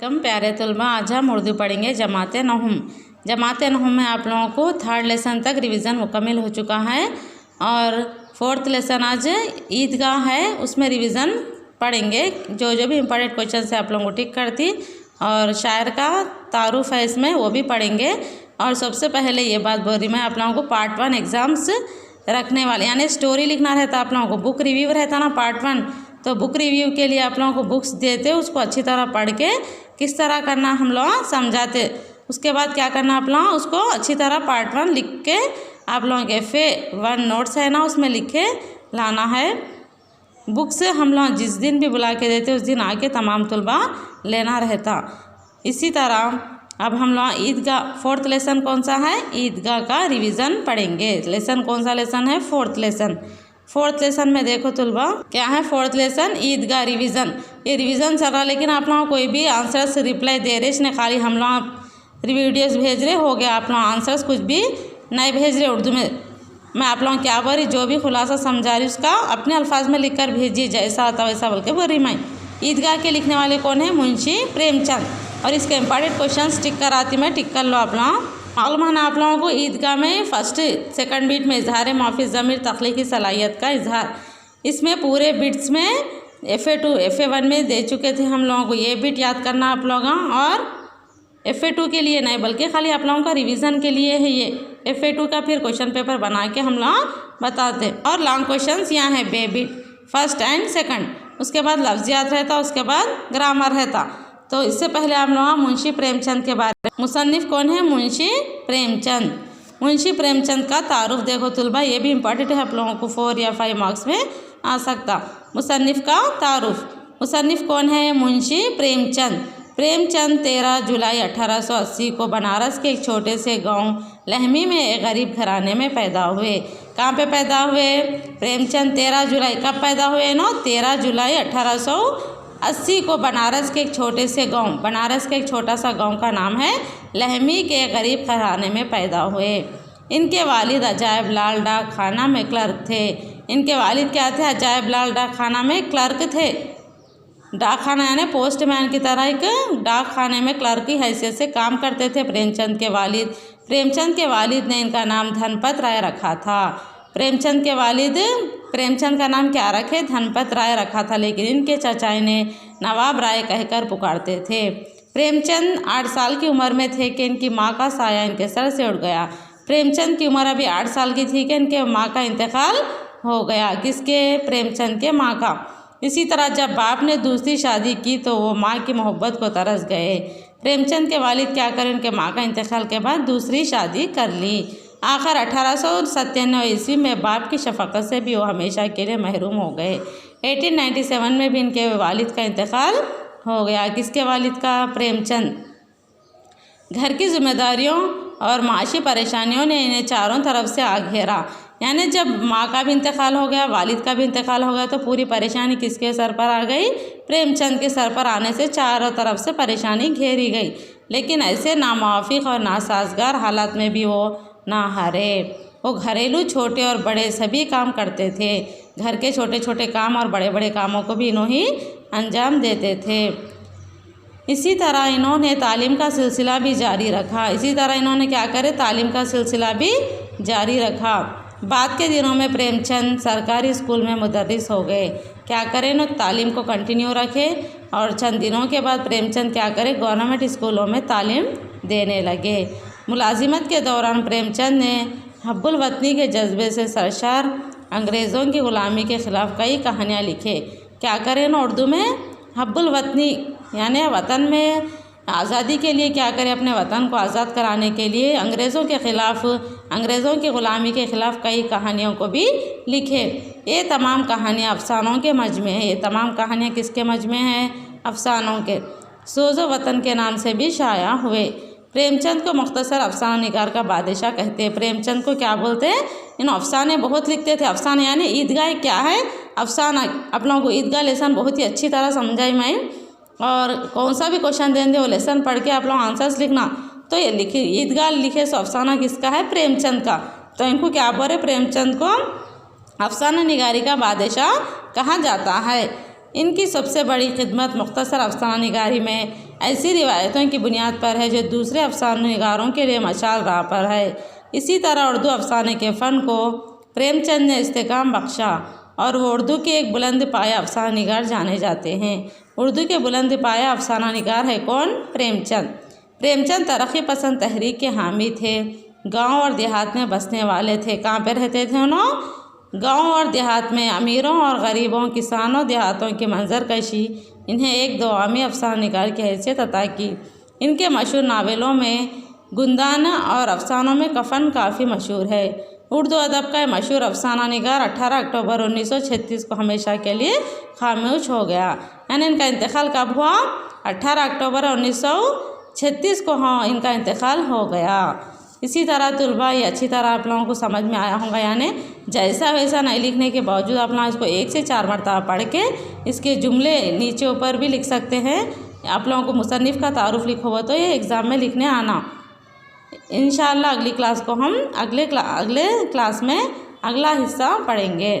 कम प्यारे तलबा, आज हम उर्दू पढ़ेंगे जमाते नहुम। जमाते नहुम में आप लोगों को 3rd लेसन तक रिवीजन मुकम्मल हो चुका है और 4th लेसन आज ईदगाह है, उसमें रिवीजन पढ़ेंगे। जो जो भी इम्पोर्टेंट क्वेश्चन से आप लोगों को टिक करती और शायर का तारुफ है इसमें, वो भी पढ़ेंगे। और सबसे पहले ये बात बोल रही मैं, आप लोगों को पार्ट 1 एग्ज़ाम्स रखने वाले, यानी स्टोरी लिखना रहता आप लोगों को, बुक रिव्यू रहता ना पार्ट 1, तो बुक रिव्यू के लिए आप लोगों को बुक्स देते, उसको अच्छी तरह पढ़ के किस तरह करना हम लोग समझाते। उसके बाद क्या करना आप लोग, उसको अच्छी तरह पार्ट 1 लिख के आप लोगों के FA1 नोट्स है ना, उसमें लिख के लाना है। बुक से हम लोग जिस दिन भी बुला के देते उस दिन आके तमाम तलबा लेना रहता। इसी तरह अब हम लोग ईदगाह 4th लेसन कौन सा है, ईदगाह का रिवीजन पढ़ेंगे। लेसन कौन सा लेसन है, 4th लेसन। 4th लेसन में देखो तलबा क्या है, 4th लेसन ईदगाह रिवीजन। ये रिवीजन चल रहा, लेकिन आप लोगों कोई भी आंसर्स रिप्लाई दे रहे, इसने खाली हम लोग वीडियोस भेज रहे, हो गया। आप लोग आंसर्स कुछ भी नहीं भेज रहे उर्दू में। मैं आप लोगों क्या बोल रही, जो भी खुलासा समझा रही उसका अपने अल्फाज में लिख कर भेजिए, जैसा आता वैसा बोल के बोल रही मैं। ईदगाह के लिखने वाले कौन है, मुंशी प्रेमचंद। और इसके इंपॉर्टेंट क्वेश्चन टिक कर आती मैं, टिक कर लो आप लोग। मालूम है ना आप लोगों को, ईदगाह में फर्स्ट सेकंड बीट में इजहार माफी ज़मीर तख्लीकी सलाहियत का इजहार, इसमें पूरे बिट्स में FA2 FA1 में दे चुके थे हम लोगों को। ये बिट याद करना आप लोग, और FA2 के लिए नहीं बल्कि खाली आप लोगों का रिवीजन के लिए है ये। FA2 का फिर क्वेश्चन पेपर बना के हम लोग बताते। और लॉन्ग क्वेश्चन यहाँ है, बे बिट फर्स्ट एंड सेकंड, उसके बाद लफ्ज़ियात रहता, उसके बाद ग्रामर रहता। तो इससे पहले हम लोग मुंशी प्रेमचंद के बारे में, मुसन्निफ कौन है, मुंशी प्रेमचंद। मुंशी प्रेमचंद का तारुफ देखो तलबा, ये भी इम्पॉर्टेंट है, आप लोगों को 4 या 5 मार्क्स में आ सकता। मुसन्निफ का तारुफ, मुसन्निफ कौन है, मुंशी प्रेमचंद। प्रेमचंद 13 जुलाई 1880 को बनारस के एक छोटे से गांव लहमी में एक गरीब घराने में पैदा हुए। कहाँ पे पैदा हुए, प्रेमचंद 13 जुलाई कब पैदा हुए ना, 13 जुलाई 1880 को बनारस के एक छोटे से गांव, बनारस के एक छोटा सा गांव का नाम है लहमी के गरीब घराने में पैदा हुए। इनके वालिद अजायब लाल डाक खाना में क्लर्क थे। इनके वालिद क्या थे, अजायब लाल डाक खाना में क्लर्क थे। डाक खाना यानी पोस्टमैन की तरह एक डाक खाने में क्लर्क की हैसियत से काम करते थे प्रेमचंद के वालिद। प्रेमचंद के वालिद ने इनका नाम धनपत राय रखा था। प्रेमचंद के वालिद प्रेमचंद का नाम क्या रखे, धनपत राय रखा था, लेकिन इनके चचाई ने नवाब राय कहकर पुकारते थे। प्रेमचंद 8 साल की उम्र में थे कि इनकी माँ का साया इनके सर से उड़ गया। प्रेमचंद की उम्र अभी 8 साल की थी कि इनके माँ का इंतकाल हो गया। किसके, प्रेमचंद के माँ का। इसी तरह जब बाप ने दूसरी शादी की तो वो माँ की मोहब्बत को तरस गए। प्रेमचंद के वालिद क्या करें, उनके माँ का इंतकाल के बाद दूसरी शादी कर ली। आखिर 1897 ईस्वी में बाप की शफकत से भी वो हमेशा के लिए महरूम हो गए। 1897 में भी इनके वालिद का इंतकाल हो गया। किसके वालिद का, प्रेमचंद। घर की जिम्मेदारियों और माशी परेशानियों ने इन्हें चारों तरफ से आ घेरा, यानी जब माँ का भी इंतकाल हो गया, वालिद का भी इंतकाल हो गया, तो पूरी परेशानी किसके सर पर आ गई, प्रेमचंद के सर पर आने से चारों तरफ से परेशानी घेरी गई। लेकिन ऐसे नामुवाफिक और नासाजगार हालात में भी वो ना हारे। वो घरेलू छोटे और बड़े सभी काम करते थे। घर के छोटे छोटे काम और बड़े बड़े कामों को भी इन्हों ही अंजाम देते थे। इसी तरह इन्होंने तालीम का सिलसिला भी जारी रखा। इसी तरह इन्होंने क्या करे, तालीम का सिलसिला भी जारी रखा। बाद के दिनों में प्रेमचंद सरकारी स्कूल में मुदर्रिस हो गए। क्या करें ना, तालीम को कंटिन्यू रखे। और चंद दिनों के बाद प्रेमचंद क्या करे, गवर्नमेंट स्कूलों में तालीम देने लगे। मुलाजिमत के दौरान प्रेमचंद ने हब्बुल वतनी के जज्बे से सरशार अंग्रेज़ों की ग़ुलामी के ख़िलाफ़ कई कहानियाँ लिखे। क्या करें ना, उर्दू में हब्बुल वतनी यानी वतन में आज़ादी के लिए क्या करें, अपने वतन को आज़ाद कराने के लिए अंग्रेज़ों के ख़िलाफ़, अंग्रेज़ों की ग़ुलामी के ख़िलाफ़ कई कहानियों को भी लिखे। ये तमाम कहानियाँ अफ़सानों के मजमे हैं। ये तमाम कहानियाँ किसके मजमे हैं, अफ़सानों के। सोज़ो वतन के नाम से भी शाया हुए। प्रेमचंद को मुख्तसर अफ़साना निगार का बादशाह कहते हैं। प्रेमचंद को क्या बोलते हैं, इन अफ़साने बहुत लिखते थे। अफ़साना यानी ईदगाह क्या है, अफ़साना। आप लोगों को ईदगाह लेसन बहुत ही अच्छी तरह समझाई मैं। और कौन सा भी क्वेश्चन देंगे वो लेसन पढ़ के आप लोग आंसर्स लिखना। तो ये लिखे ईदगाह लिखे सो अफ़साना किसका है, प्रेमचंद का। तो इनको क्या बोले, प्रेमचंद को अफ़साना निगारी का बादशाह कहा जाता है। इनकी सबसे बड़ी खिदमत मुख्तसर अफसाना निगारी में ऐसी रिवायतों की बुनियाद पर है जो दूसरे अफसाना निगारों के लिए मशाल राह पर है। इसी तरह उर्दू अफसाने के फ़न को प्रेमचंद ने इस्तेकाम बख्शा और वो उर्दू के एक बुलंद पाया अफसाना निगार जाने जाते हैं। उर्दू के बुलंद पाया अफसाना निगार है कौन? प्रेमचंद। प्रेमचंद तरक्की पसंद तहरीक के हामी थे। गांव और देहात में बसने वाले थे। कहाँ पे रहते थे उन्होंने? गांव और देहात में। अमीरों और गरीबों, किसानों, देहातों की मंजर कशी इन्हें एक दवामी अफसाना निगार की हैसियत अता की। इनके मशहूर नावलों में गुंदाना और अफसानों में कफन काफ़ी मशहूर है। उर्दू अदब का मशहूर अफसाना निगार 18 अक्टूबर 1936 को हमेशा के लिए खामोश हो गया। यानी इनका इंतकाल कब हुआ? 18 अक्टूबर 1936 को हाँ इनका इंतकाल हो गया। इसी तरह तुलबा ये अच्छी तरह आप लोगों को समझ में आया होगा। यानी जैसा वैसा नहीं लिखने के बावजूद आप लोग इसको 1 से 4 मरतबा पढ़ के इसके जुमले नीचे ऊपर भी लिख सकते हैं। आप लोगों को मुसन्निफ़ का तारुफ लिखा हुआ तो ये एग्ज़ाम में लिखने आना। इंशाअल्लाह अगली क्लास को हम अगले क्लास में अगला हिस्सा पढ़ेंगे।